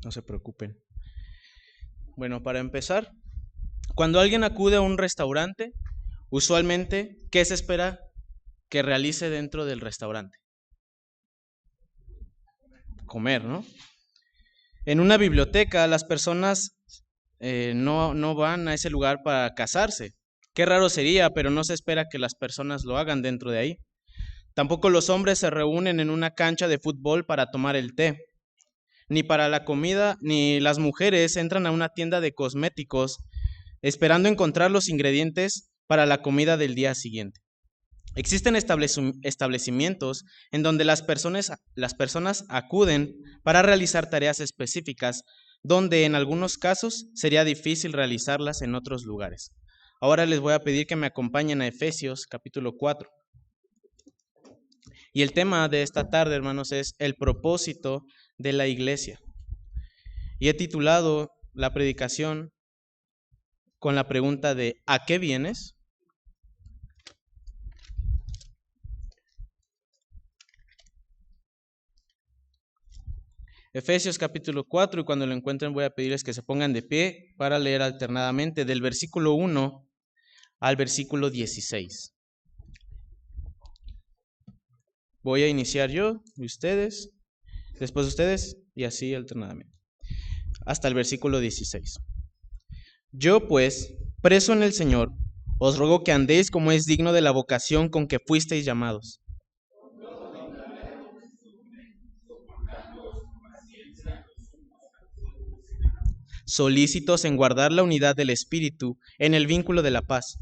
no se preocupen. Bueno, para empezar, cuando alguien acude a un restaurante, usualmente, ¿qué se espera que realice dentro del restaurante? Comer, ¿no? En una biblioteca, las personas no van a ese lugar para casarse. Qué raro sería, pero no se espera que las personas lo hagan dentro de ahí. Tampoco los hombres se reúnen en una cancha de fútbol para tomar el té. Ni para la comida, ni las mujeres entran a una tienda de cosméticos esperando encontrar los ingredientes para la comida del día siguiente. Existen establecimientos en donde las personas acuden para realizar tareas específicas, donde en algunos casos sería difícil realizarlas en otros lugares. Ahora les voy a pedir que me acompañen a Efesios capítulo 4. Y el tema de esta tarde, hermanos, es el propósito de la iglesia. Y he titulado la predicación con la pregunta de ¿a qué vienes? Efesios capítulo 4, y cuando lo encuentren voy a pedirles que se pongan de pie para leer alternadamente del versículo 1 al versículo 16. Voy a iniciar yo, y ustedes, después ustedes, y así alternadamente, hasta el versículo 16. Yo pues, preso en el Señor, os ruego que andéis como es digno de la vocación con que fuisteis llamados, solícitos en guardar la unidad del Espíritu en el vínculo de la paz.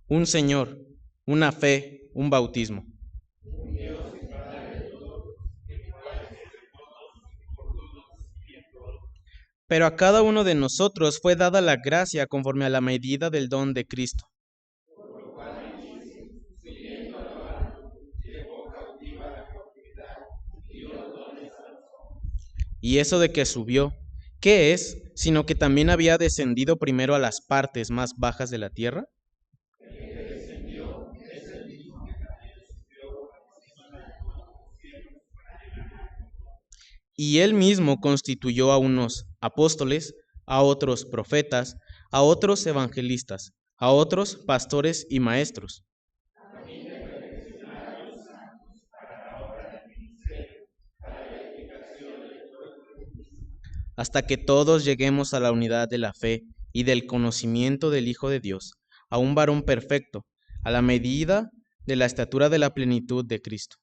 Un Señor, una fe, un bautismo. Pero a cada uno de nosotros fue dada la gracia conforme a la medida del don de Cristo. Y eso de que subió, ¿qué es? Sino que también había descendido primero a las partes más bajas de la tierra. Y él mismo constituyó a unos apóstoles, a otros profetas, a otros evangelistas, a otros pastores y maestros, hasta que todos lleguemos a la unidad de la fe y del conocimiento del Hijo de Dios, a un varón perfecto, a la medida de la estatura de la plenitud de Cristo.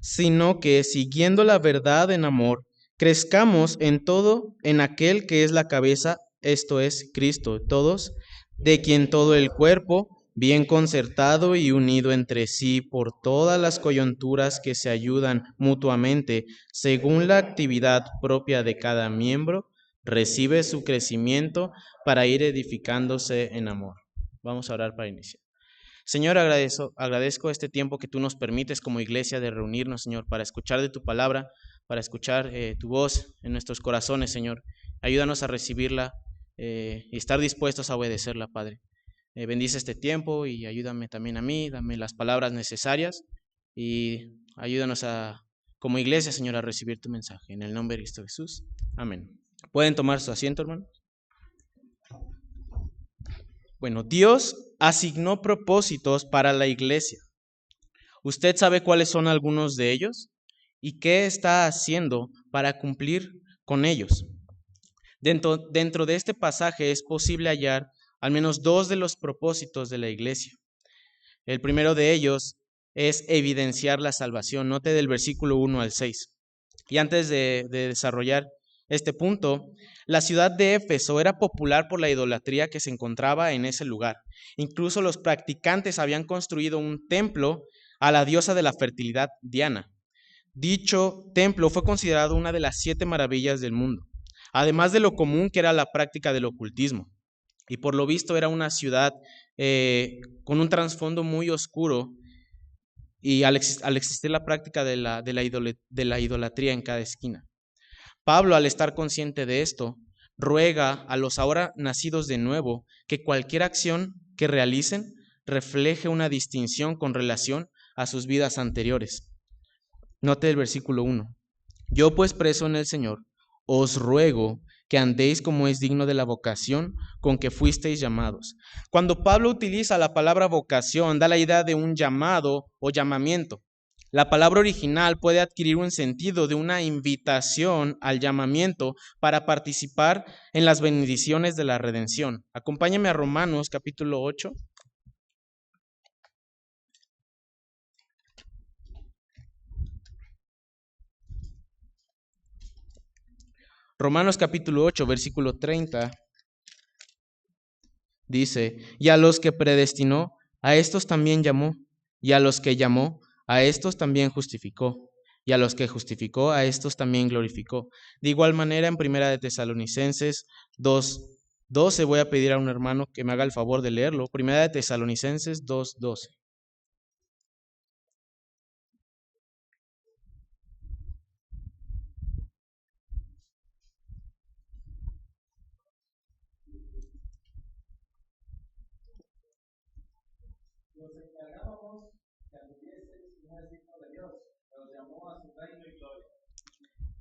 Sino que, siguiendo la verdad en amor, crezcamos en todo en aquel que es la cabeza, esto es Cristo, todos, de quien todo el cuerpo, bien concertado y unido entre sí por todas las coyunturas que se ayudan mutuamente, según la actividad propia de cada miembro, recibe su crecimiento para ir edificándose en amor. Vamos a orar para iniciar. Señor, agradezco este tiempo que tú nos permites como iglesia de reunirnos, Señor, para escuchar de tu palabra, para escuchar tu voz en nuestros corazones, Señor. Ayúdanos a recibirla y estar dispuestos a obedecerla, Padre. Bendice este tiempo y ayúdame también a mí, dame las palabras necesarias y ayúdanos como iglesia, Señor, a recibir tu mensaje. En el nombre de Cristo Jesús. Amén. ¿Pueden tomar su asiento, hermano? Bueno, Dios asignó propósitos para la iglesia. ¿Usted sabe cuáles son algunos de ellos? ¿Y qué está haciendo para cumplir con ellos? Dentro de este pasaje es posible hallar al menos dos de los propósitos de la iglesia. El primero de ellos es evidenciar la salvación. Note del versículo 1 al 6. Y antes de desarrollar este punto, la ciudad de Éfeso era popular por la idolatría que se encontraba en ese lugar. Incluso los practicantes habían construido un templo a la diosa de la fertilidad, Diana. Dicho templo fue considerado una de las 7 maravillas del mundo, además de lo común que era la práctica del ocultismo. Y por lo visto era una ciudad con un trasfondo muy oscuro y al existir la práctica de la idolatría en cada esquina. Pablo, al estar consciente de esto, ruega a los ahora nacidos de nuevo que cualquier acción que realicen refleje una distinción con relación a sus vidas anteriores. Note el versículo 1. Yo pues preso en el Señor, os ruego que andéis como es digno de la vocación con que fuisteis llamados. Cuando Pablo utiliza la palabra vocación, da la idea de un llamado o llamamiento. La palabra original puede adquirir un sentido de una invitación al llamamiento para participar en las bendiciones de la redención. Acompáñame a Romanos capítulo 8. Romanos capítulo 8, versículo 30, dice, y a los que predestinó, a estos también llamó, y a los que llamó, a estos también justificó, y a los que justificó, a estos también glorificó. De igual manera, en Primera de Tesalonicenses 2:12, voy a pedir a un hermano que me haga el favor de leerlo. Primera de Tesalonicenses 2:12.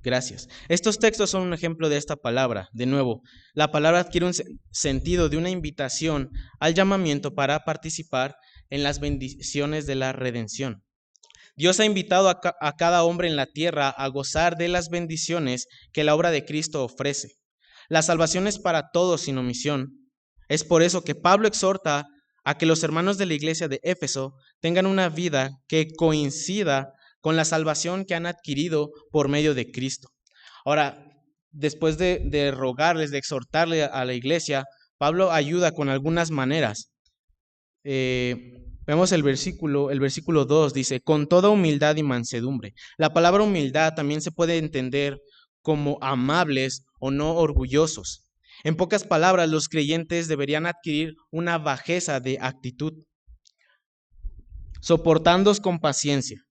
Gracias. Estos textos son un ejemplo de esta palabra. De nuevo, la palabra adquiere un sentido de una invitación al llamamiento para participar en las bendiciones de la redención. Dios ha invitado a cada hombre en la tierra a gozar de las bendiciones que la obra de Cristo ofrece. La salvación es para todos sin omisión. Es por eso que Pablo exhorta a que los hermanos de la iglesia de Éfeso tengan una vida que coincida con la salvación que han adquirido por medio de Cristo. Ahora, después de rogarles, de exhortarle a la iglesia, Pablo ayuda con algunas maneras. Vemos el versículo 2, dice, con toda humildad y mansedumbre. La palabra humildad también se puede entender como amables o no orgullosos. En pocas palabras, los creyentes deberían adquirir una bajeza de actitud, soportándoos con paciencia.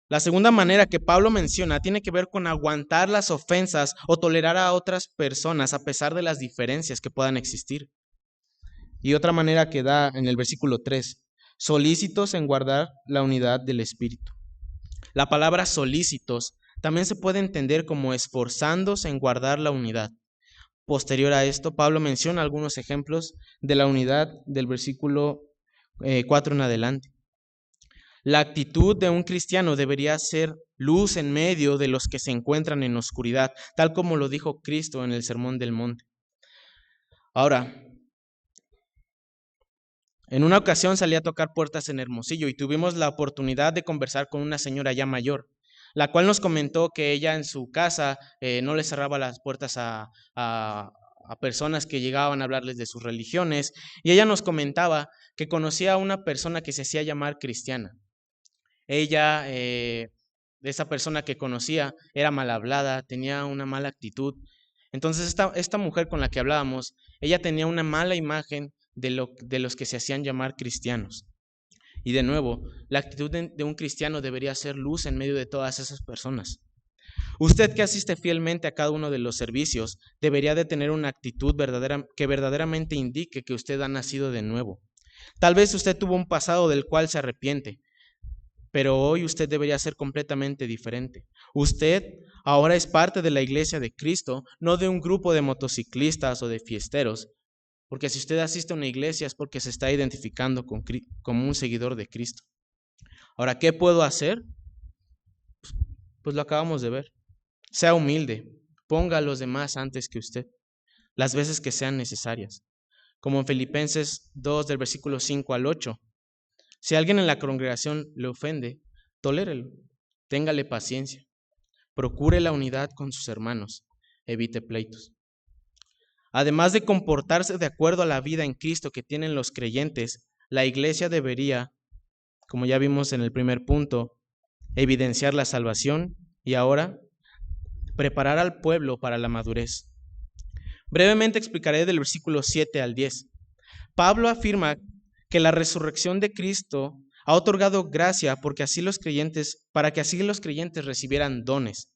La segunda manera que Pablo menciona tiene que ver con aguantar las ofensas o tolerar a otras personas a pesar de las diferencias que puedan existir. Y otra manera que da en el versículo 3, solícitos en guardar la unidad del Espíritu. La palabra solícitos también se puede entender como esforzándose en guardar la unidad. Posterior a esto, Pablo menciona algunos ejemplos de la unidad del versículo 4 en adelante. La actitud de un cristiano debería ser luz en medio de los que se encuentran en oscuridad, tal como lo dijo Cristo en el Sermón del Monte. Ahora, en una ocasión salí a tocar puertas en Hermosillo y tuvimos la oportunidad de conversar con una señora ya mayor, la cual nos comentó que ella en su casa no le cerraba las puertas a personas que llegaban a hablarles de sus religiones, y ella nos comentaba que conocía a una persona que se hacía llamar cristiana. Ella, esa persona que conocía, era mal hablada, tenía una mala actitud. Entonces esta mujer con la que hablábamos, ella tenía una mala imagen de los que se hacían llamar cristianos. Y de nuevo, la actitud de un cristiano debería ser luz en medio de todas esas personas. Usted que asiste fielmente a cada uno de los servicios, debería de tener una actitud que verdaderamente indique que usted ha nacido de nuevo. Tal vez usted tuvo un pasado del cual se arrepiente, pero hoy usted debería ser completamente diferente. Usted ahora es parte de la iglesia de Cristo, no de un grupo de motociclistas o de fiesteros, porque si usted asiste a una iglesia es porque se está identificando como un seguidor de Cristo. Ahora, ¿qué puedo hacer? Pues lo acabamos de ver. Sea humilde, ponga a los demás antes que usted, las veces que sean necesarias. Como en Filipenses 2 del versículo 5 al 8. Si alguien en la congregación le ofende, tolérelo, téngale paciencia, procure la unidad con sus hermanos, evite pleitos. Además de comportarse de acuerdo a la vida en Cristo que tienen los creyentes, la iglesia debería, como ya vimos en el primer punto, evidenciar la salvación y ahora preparar al pueblo para la madurez. Brevemente explicaré del versículo 7 al 10. Pablo afirma que la resurrección de Cristo Ha otorgado gracia para que así los creyentes recibieran dones.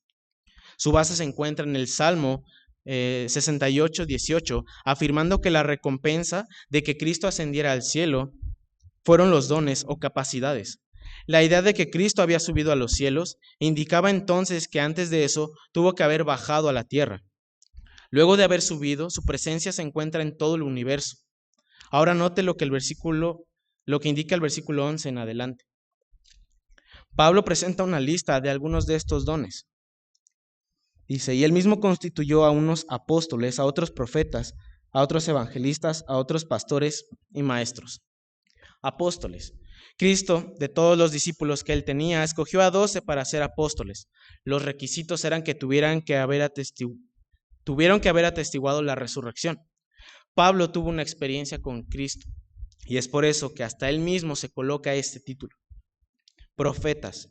Su base se encuentra en el Salmo 68, 18, afirmando que la recompensa de que Cristo ascendiera al cielo fueron los dones o capacidades. La idea de que Cristo había subido a los cielos indicaba entonces que antes de eso tuvo que haber bajado a la tierra. Luego de haber subido, su presencia se encuentra en todo el universo. Ahora note lo que indica el versículo 11 en adelante. Pablo presenta una lista de algunos de estos dones. Dice, y él mismo constituyó a unos apóstoles, a otros profetas, a otros evangelistas, a otros pastores y maestros. Apóstoles. Cristo, de todos los discípulos que él tenía, escogió a 12 para ser apóstoles. Los requisitos eran que tuvieron que haber atestiguado la resurrección. Pablo tuvo una experiencia con Cristo y es por eso que hasta él mismo se coloca este título. Profetas.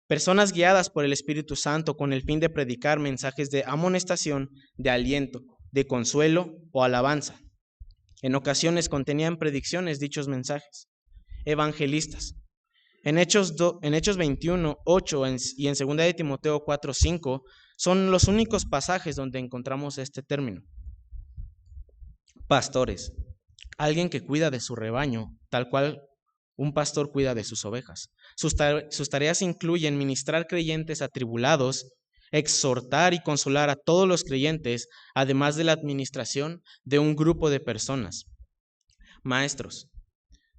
Personas guiadas por el Espíritu Santo con el fin de predicar mensajes de amonestación, de aliento, de consuelo o alabanza. En ocasiones contenían predicciones dichos mensajes. Evangelistas. En Hechos 21, 8 y en 2 de Timoteo 4, 5 son los únicos pasajes donde encontramos este término. Pastores. Alguien que cuida de su rebaño, tal cual un pastor cuida de sus ovejas. Sus tareas incluyen ministrar creyentes atribulados, exhortar y consolar a todos los creyentes, además de la administración de un grupo de personas. Maestros.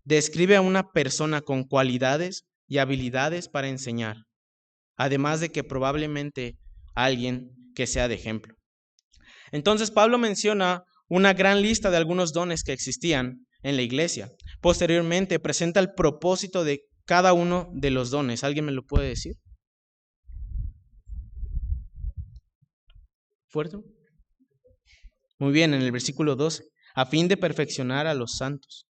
Describe a una persona con cualidades y habilidades para enseñar, además de que probablemente alguien que sea de ejemplo. Entonces Pablo menciona una gran lista de algunos dones que existían en la iglesia. Posteriormente presenta el propósito de cada uno de los dones. ¿Alguien me lo puede decir? ¿Fuerte? Muy bien, en el versículo 12, a fin de perfeccionar a los santos.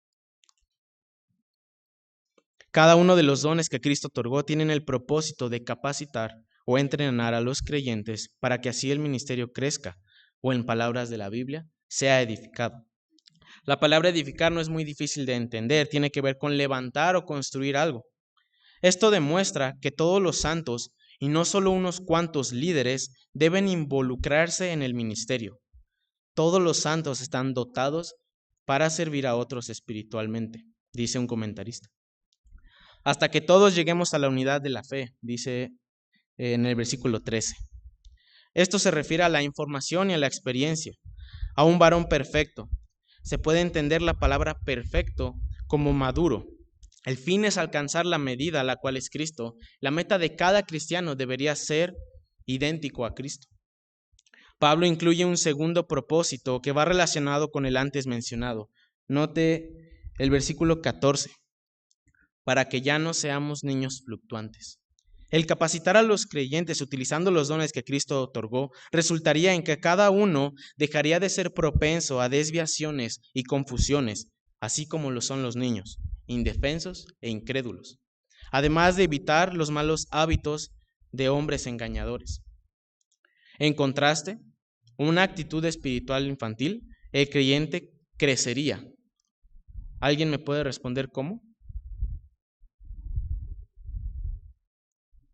Cada uno de los dones que Cristo otorgó tienen el propósito de capacitar o entrenar a los creyentes para que así el ministerio crezca, o en palabras de la Biblia, sea edificado. La palabra edificar no es muy difícil de entender, tiene que ver con levantar o construir algo. Esto demuestra que todos los santos, y no solo unos cuantos líderes, deben involucrarse en el ministerio. Todos los santos están dotados para servir a otros espiritualmente, dice un comentarista. Hasta que todos lleguemos a la unidad de la fe, dice en el versículo 13. Esto se refiere a la información y a la experiencia, a un varón perfecto. Se puede entender la palabra perfecto como maduro. El fin es alcanzar la medida a la cual es Cristo. La meta de cada cristiano debería ser idéntico a Cristo. Pablo incluye un segundo propósito que va relacionado con el antes mencionado. Note el versículo 14. Para que ya no seamos niños fluctuantes. El capacitar a los creyentes utilizando los dones que Cristo otorgó resultaría en que cada uno dejaría de ser propenso a desviaciones y confusiones, así como lo son los niños, indefensos e incrédulos, además de evitar los malos hábitos de hombres engañadores. En contraste, una actitud espiritual infantil, el creyente crecería. ¿Alguien me puede responder cómo?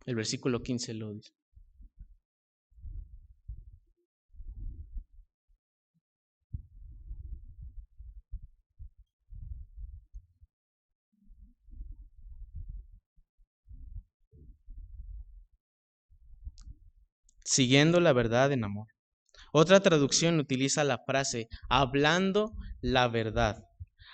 El versículo 15 lo dice. Siguiendo la verdad en amor. Otra traducción utiliza la frase hablando la verdad,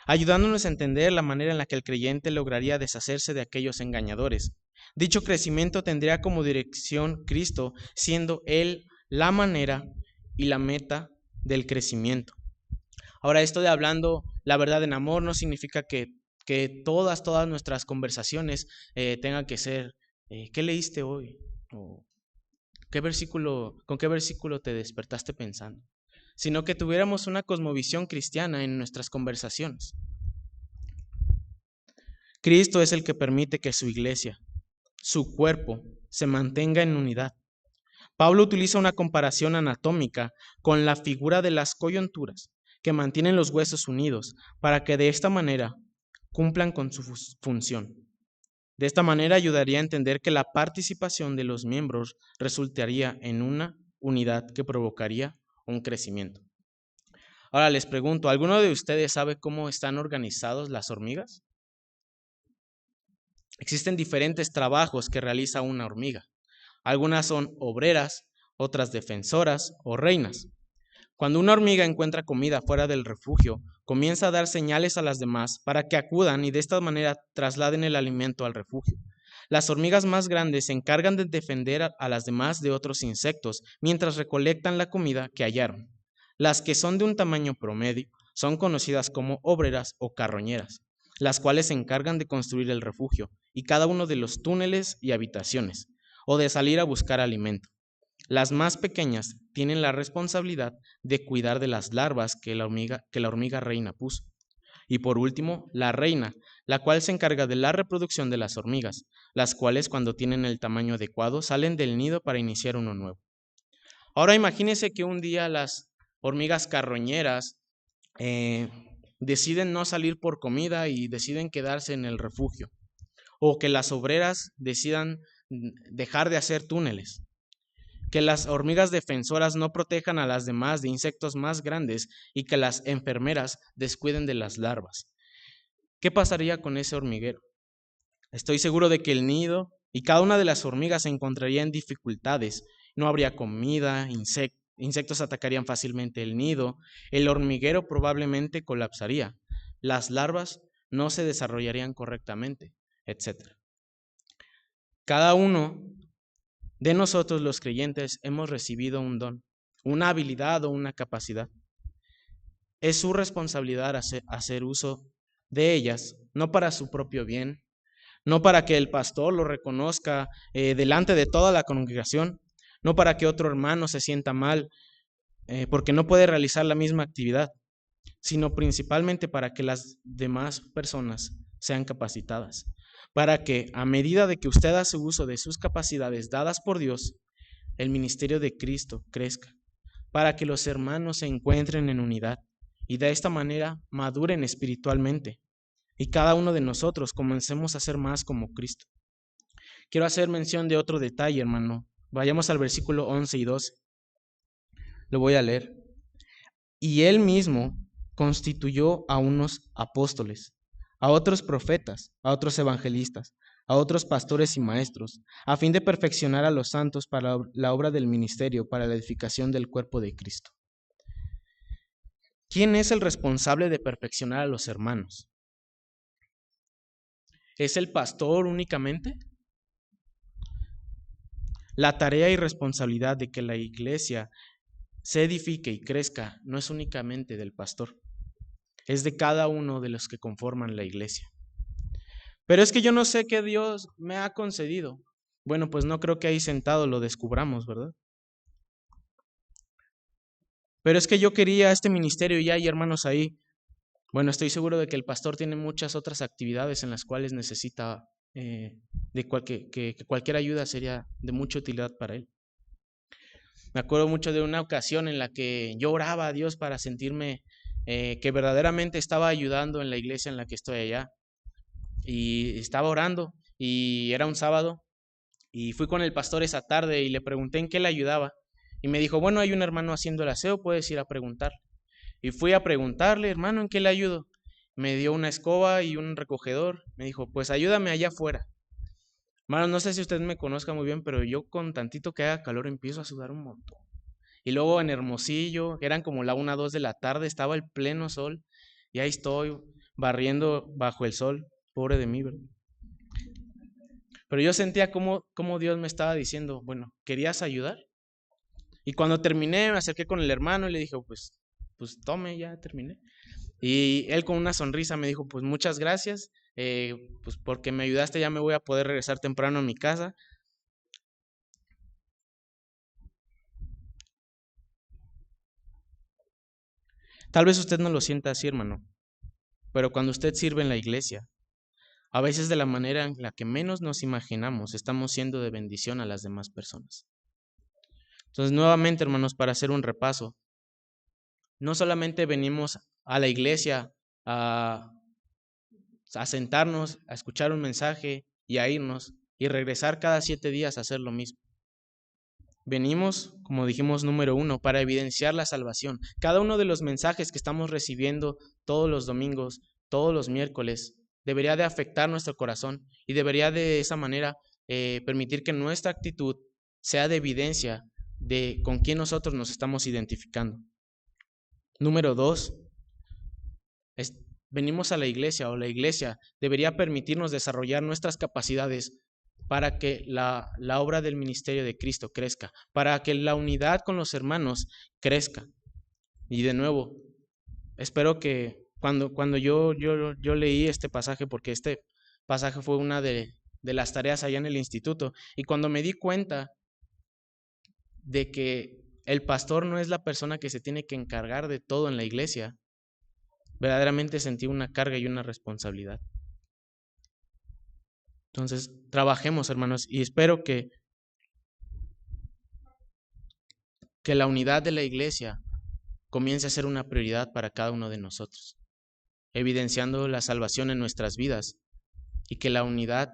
ayudándonos a entender la manera en la que el creyente lograría deshacerse de aquellos engañadores. Dicho crecimiento tendría como dirección Cristo, siendo Él la manera y la meta del crecimiento. Ahora, esto de hablando la verdad en amor no significa que todas nuestras conversaciones tengan que ser, ¿qué leíste hoy? O, ¿con qué versículo te despertaste pensando? Sino que tuviéramos una cosmovisión cristiana en nuestras conversaciones. Cristo es el que permite que su iglesia, su cuerpo, se mantenga en unidad. Pablo utiliza una comparación anatómica con la figura de las coyunturas que mantienen los huesos unidos para que de esta manera cumplan con su función. De esta manera ayudaría a entender que la participación de los miembros resultaría en una unidad que provocaría un crecimiento. Ahora les pregunto, ¿alguno de ustedes sabe cómo están organizados las hormigas? Existen diferentes trabajos que realiza una hormiga. Algunas son obreras, otras defensoras o reinas. Cuando una hormiga encuentra comida fuera del refugio, comienza a dar señales a las demás para que acudan y de esta manera trasladen el alimento al refugio. Las hormigas más grandes se encargan de defender a las demás de otros insectos mientras recolectan la comida que hallaron. Las que son de un tamaño promedio son conocidas como obreras o carroñeras, las cuales se encargan de construir el refugio y cada uno de los túneles y habitaciones, o de salir a buscar alimento. Las más pequeñas tienen la responsabilidad de cuidar de las larvas que la hormiga reina puso. Y por último, la reina, la cual se encarga de la reproducción de las hormigas, las cuales cuando tienen el tamaño adecuado salen del nido para iniciar uno nuevo. Ahora imagínense que un día las hormigas carroñeras deciden no salir por comida y deciden quedarse en el refugio, o que las obreras decidan dejar de hacer túneles, que las hormigas defensoras no protejan a las demás de insectos más grandes y que las enfermeras descuiden de las larvas. ¿Qué pasaría con ese hormiguero? Estoy seguro de que el nido y cada una de las hormigas se encontraría en dificultades. No habría comida, insectos atacarían fácilmente el nido, el hormiguero probablemente colapsaría, las larvas no se desarrollarían correctamente, etc. Cada uno de nosotros los creyentes hemos recibido un don, una habilidad o una capacidad. Es su responsabilidad hacer uso de ellas, no para su propio bien, no para que el pastor lo reconozca delante de toda la congregación, no para que otro hermano se sienta mal porque no puede realizar la misma actividad, sino principalmente para que las demás personas sean capacitadas, para que a medida de que usted hace uso de sus capacidades dadas por Dios, el ministerio de Cristo crezca, para que los hermanos se encuentren en unidad y de esta manera maduren espiritualmente y cada uno de nosotros comencemos a ser más como Cristo. Quiero hacer mención de otro detalle, hermano. Vayamos al versículo 11 y 12. Lo voy a leer. Y él mismo constituyó a unos apóstoles, a otros profetas, a otros evangelistas, a otros pastores y maestros, a fin de perfeccionar a los santos para la obra del ministerio, para la edificación del cuerpo de Cristo. ¿Quién es el responsable de perfeccionar a los hermanos? ¿Es el pastor únicamente? La tarea y responsabilidad de que la iglesia se edifique y crezca no es únicamente del pastor, es de cada uno de los que conforman la iglesia. Pero es que yo no sé qué Dios me ha concedido. Bueno, pues no creo que ahí sentado lo descubramos, ¿verdad? Pero es que yo quería este ministerio y hay hermanos ahí. Bueno, estoy seguro de que el pastor tiene muchas otras actividades en las cuales necesita que cualquier ayuda sería de mucha utilidad para él. Me acuerdo mucho de una ocasión en la que yo oraba a Dios para sentirme que verdaderamente estaba ayudando en la iglesia en la que estoy allá. Y estaba orando y era un sábado y fui con el pastor esa tarde y le pregunté en qué le ayudaba. Y me dijo, bueno, hay un hermano haciendo el aseo, puedes ir a preguntar. Y fui a preguntarle, hermano, ¿en qué le ayudo? Me dio una escoba y un recogedor. Me dijo, pues ayúdame allá afuera. Hermano, no sé si usted me conozca muy bien, pero yo con tantito que haga calor empiezo a sudar un montón. Y luego en Hermosillo, eran como la 1, 2 de la tarde, estaba el pleno sol y ahí estoy barriendo bajo el sol, pobre de mí, ¿verdad? Pero yo sentía como Dios me estaba diciendo, bueno, ¿querías ayudar? Y cuando terminé me acerqué con el hermano y le dije, pues tome, ya terminé. Y él con una sonrisa me dijo, pues muchas gracias, pues porque me ayudaste ya me voy a poder regresar temprano a mi casa. Tal vez usted no lo sienta así, hermano, pero cuando usted sirve en la iglesia, a veces de la manera en la que menos nos imaginamos, estamos siendo de bendición a las demás personas. Entonces, nuevamente, hermanos, para hacer un repaso, no solamente venimos a la iglesia a sentarnos, a escuchar un mensaje y a irnos y regresar cada 7 días a hacer lo mismo. Venimos, como dijimos, número 1, para evidenciar la salvación. Cada uno de los mensajes que estamos recibiendo todos los domingos, todos los miércoles, debería de afectar nuestro corazón y debería de esa manera permitir que nuestra actitud sea de evidencia de con quién nosotros nos estamos identificando. Número 2, venimos a la iglesia, o la iglesia debería permitirnos desarrollar nuestras capacidades para que la obra del ministerio de Cristo crezca, para que la unidad con los hermanos crezca. Y de nuevo, espero que cuando yo leí este pasaje, porque este pasaje fue una de las tareas allá en el instituto, y cuando me di cuenta de que el pastor no es la persona que se tiene que encargar de todo en la iglesia, verdaderamente sentí una carga y una responsabilidad. Entonces, trabajemos, hermanos, y espero que la unidad de la iglesia comience a ser una prioridad para cada uno de nosotros, evidenciando la salvación en nuestras vidas y que la unidad,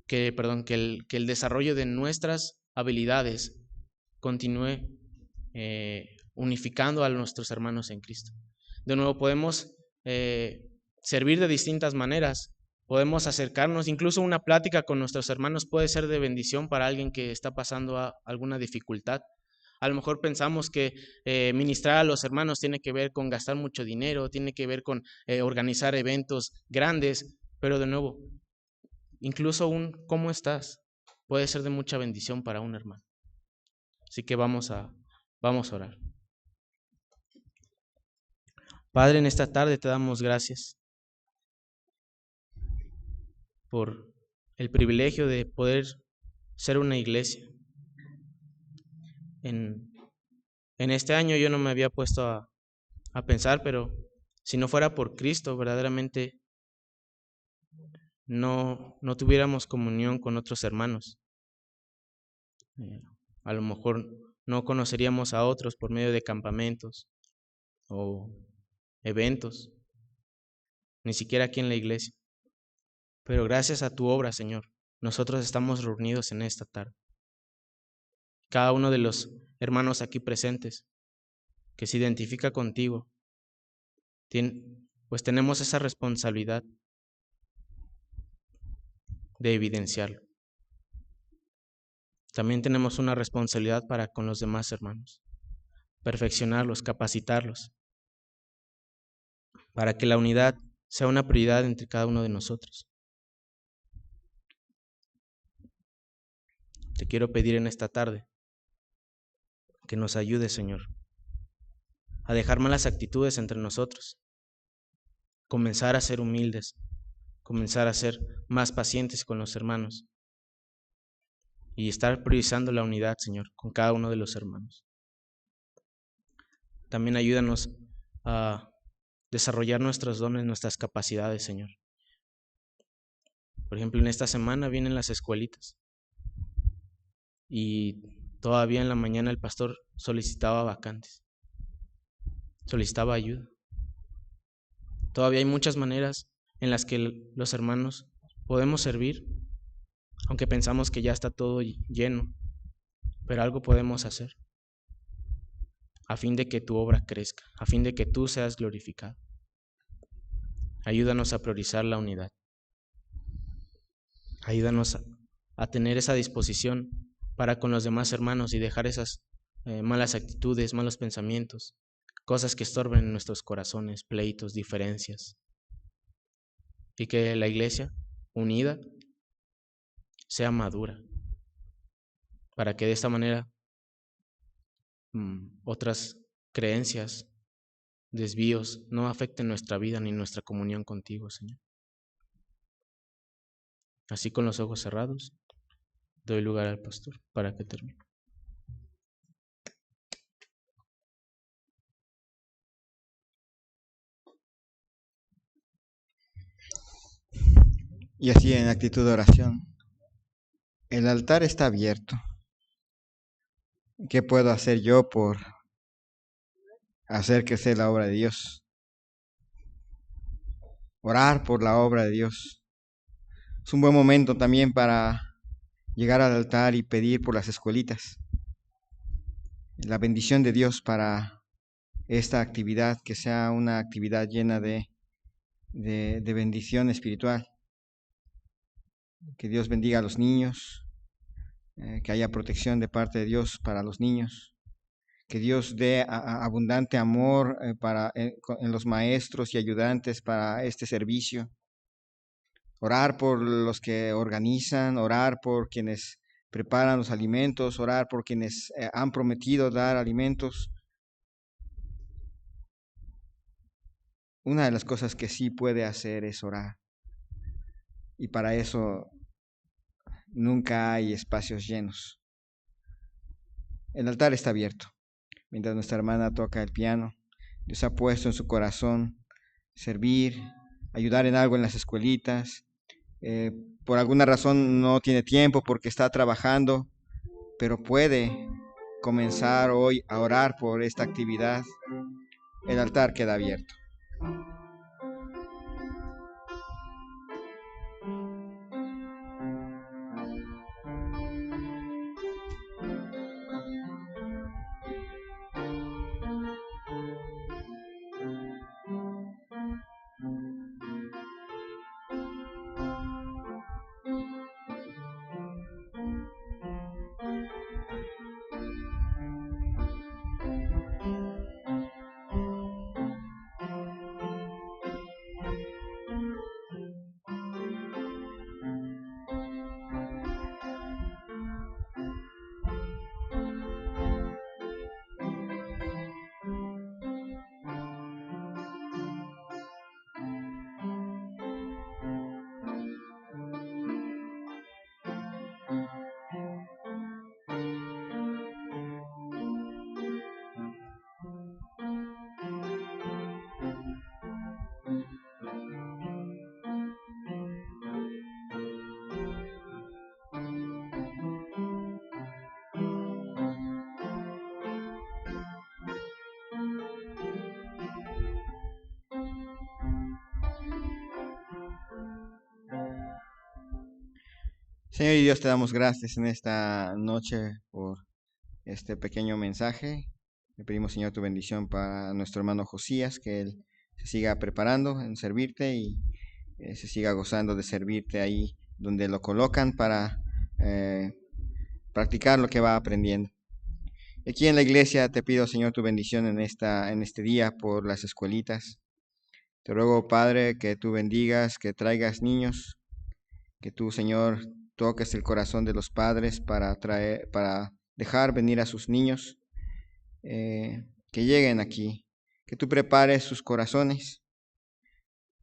que el desarrollo de nuestras habilidades continúe unificando a nuestros hermanos en Cristo. De nuevo, podemos servir de distintas maneras. Podemos acercarnos, incluso una plática con nuestros hermanos puede ser de bendición para alguien que está pasando alguna dificultad. A lo mejor pensamos que ministrar a los hermanos tiene que ver con gastar mucho dinero, tiene que ver con organizar eventos grandes, pero de nuevo, incluso un ¿cómo estás? Puede ser de mucha bendición para un hermano. Así que vamos a orar. Padre, en esta tarde te damos gracias por el privilegio de poder ser una iglesia. En este año yo no me había puesto a pensar, pero si no fuera por Cristo, verdaderamente no tuviéramos comunión con otros hermanos. A lo mejor no conoceríamos a otros por medio de campamentos o eventos, ni siquiera aquí en la iglesia. Pero gracias a tu obra, Señor, nosotros estamos reunidos en esta tarde. Cada uno de los hermanos aquí presentes que se identifica contigo, pues tenemos esa responsabilidad de evidenciarlo. También tenemos una responsabilidad para con los demás hermanos, perfeccionarlos, capacitarlos, para que la unidad sea una prioridad entre cada uno de nosotros. Te quiero pedir en esta tarde que nos ayudes, Señor, a dejar malas actitudes entre nosotros, comenzar a ser humildes, comenzar a ser más pacientes con los hermanos y estar priorizando la unidad, Señor, con cada uno de los hermanos. También ayúdanos a desarrollar nuestros dones, nuestras capacidades, Señor. Por ejemplo, en esta semana vienen las escuelitas y todavía en la mañana el pastor solicitaba vacantes, solicitaba ayuda. Todavía hay muchas maneras en las que los hermanos podemos servir, aunque pensamos que ya está todo lleno, pero algo podemos hacer a fin de que tu obra crezca, a fin de que tú seas glorificado. Ayúdanos a priorizar la unidad. Ayúdanos a tener esa disposición para con los demás hermanos y dejar esas malas actitudes, malos pensamientos, cosas que estorben en nuestros corazones, pleitos, diferencias. Y que la iglesia unida sea madura, para que de esta manera otras creencias, desvíos no afecten nuestra vida ni nuestra comunión contigo, Señor. Así, con los ojos cerrados, doy lugar al pastor para que termine. Y así, en actitud de oración, el altar está abierto. ¿Qué puedo hacer yo por hacer que sea la obra de Dios? Orar por la obra de Dios. Es un buen momento también para llegar al altar y pedir por las escuelitas la bendición de Dios para esta actividad, que sea una actividad llena de bendición espiritual. Que Dios bendiga a los niños, que haya protección de parte de Dios para los niños, que Dios dé abundante amor en los maestros y ayudantes para este servicio. Orar por los que organizan, orar por quienes preparan los alimentos, orar por quienes han prometido dar alimentos. Una de las cosas que sí puede hacer es orar. Y para eso nunca hay espacios llenos. El altar está abierto. Mientras nuestra hermana toca el piano, Dios ha puesto en su corazón servir, ayudar en algo en las escuelitas. Por alguna razón no tiene tiempo porque está trabajando, pero puede comenzar hoy a orar por esta actividad. El altar queda abierto. Señor y Dios, te damos gracias en esta noche por este pequeño mensaje. Le pedimos, Señor, tu bendición para nuestro hermano Josías, que él se siga preparando en servirte y se siga gozando de servirte ahí donde lo colocan para practicar lo que va aprendiendo. Aquí en la iglesia te pido, Señor, tu bendición en este día por las escuelitas. Te ruego, Padre, que tú bendigas, que traigas niños, que tú, Señor, toques el corazón de los padres para dejar venir a sus niños, que lleguen aquí, que tú prepares sus corazones.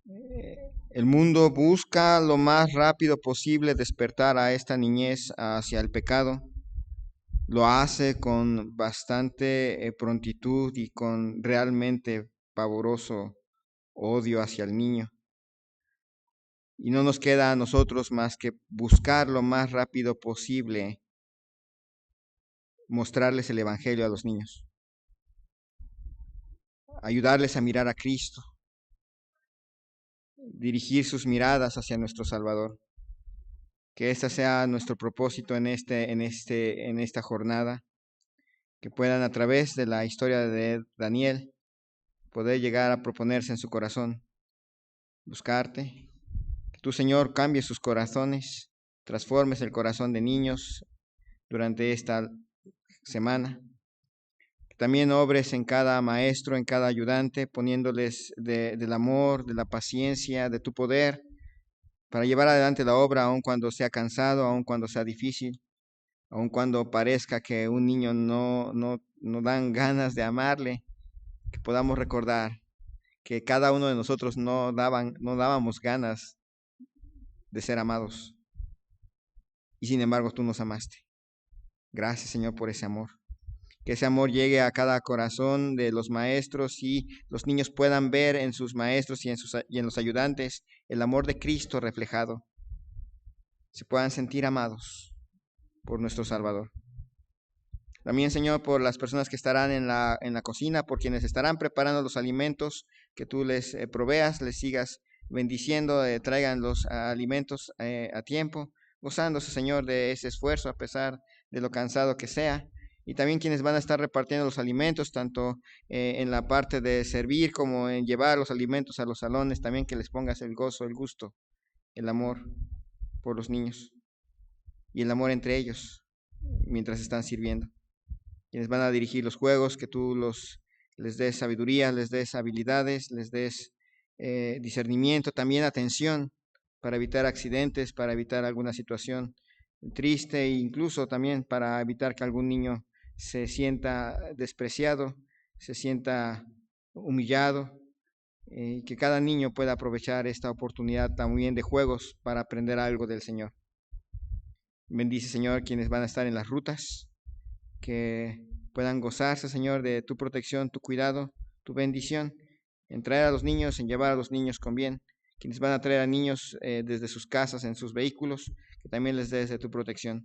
El mundo busca lo más rápido posible despertar a esta niñez hacia el pecado. Lo hace con bastante prontitud y con realmente pavoroso odio hacia el niño. Y no nos queda a nosotros más que buscar lo más rápido posible mostrarles el Evangelio a los niños, ayudarles a mirar a Cristo, dirigir sus miradas hacia nuestro Salvador. Que este sea nuestro propósito en esta jornada, que puedan a través de la historia de Daniel poder llegar a proponerse en su corazón buscarte. Que tú, Señor, cambies sus corazones, transformes el corazón de niños durante esta semana. Que también obres en cada maestro, en cada ayudante, poniéndoles del amor, de la paciencia, de tu poder, para llevar adelante la obra, aun cuando sea cansado, aun cuando sea difícil, aun cuando parezca que un niño no dan ganas de amarle. Que podamos recordar que cada uno de nosotros no dábamos ganas de ser amados, y sin embargo tú nos amaste. Gracias, Señor, por ese amor. Que ese amor llegue a cada corazón de los maestros y los niños puedan ver en sus maestros y en los ayudantes el amor de Cristo reflejado. Se puedan sentir amados por nuestro Salvador. También, Señor, por las personas que estarán en la cocina, por quienes estarán preparando los alimentos, que tú les proveas, les sigas bendiciendo, traigan los alimentos a tiempo, gozándose, Señor, de ese esfuerzo a pesar de lo cansado que sea. Y también quienes van a estar repartiendo los alimentos, tanto en la parte de servir como en llevar los alimentos a los salones, también que les pongas el gozo, el gusto, el amor por los niños y el amor entre ellos mientras están sirviendo. Quienes van a dirigir los juegos, que tú les des sabiduría, les des habilidades, les des discernimiento, también atención para evitar accidentes, para evitar alguna situación triste e incluso también para evitar que algún niño se sienta despreciado, se sienta humillado, y que cada niño pueda aprovechar esta oportunidad también de juegos para aprender algo del Señor. Bendice, Señor, quienes van a estar en las rutas, que puedan gozarse, Señor, de tu protección, tu cuidado, tu bendición, en traer a los niños, en llevar a los niños con bien. Quienes van a traer a niños desde sus casas, en sus vehículos, que también les des de tu protección.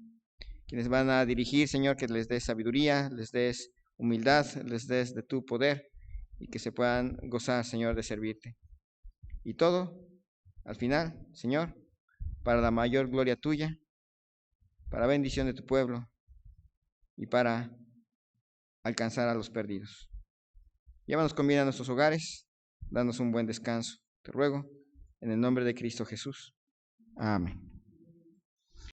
Quienes van a dirigir, Señor, que les des sabiduría, les des humildad, les des de tu poder y que se puedan gozar, Señor, de servirte. Y todo, al final, Señor, para la mayor gloria tuya, para bendición de tu pueblo y para alcanzar a los perdidos. Llévanos con bien a nuestros hogares, danos un buen descanso. Te ruego, en el nombre de Cristo Jesús. Amén.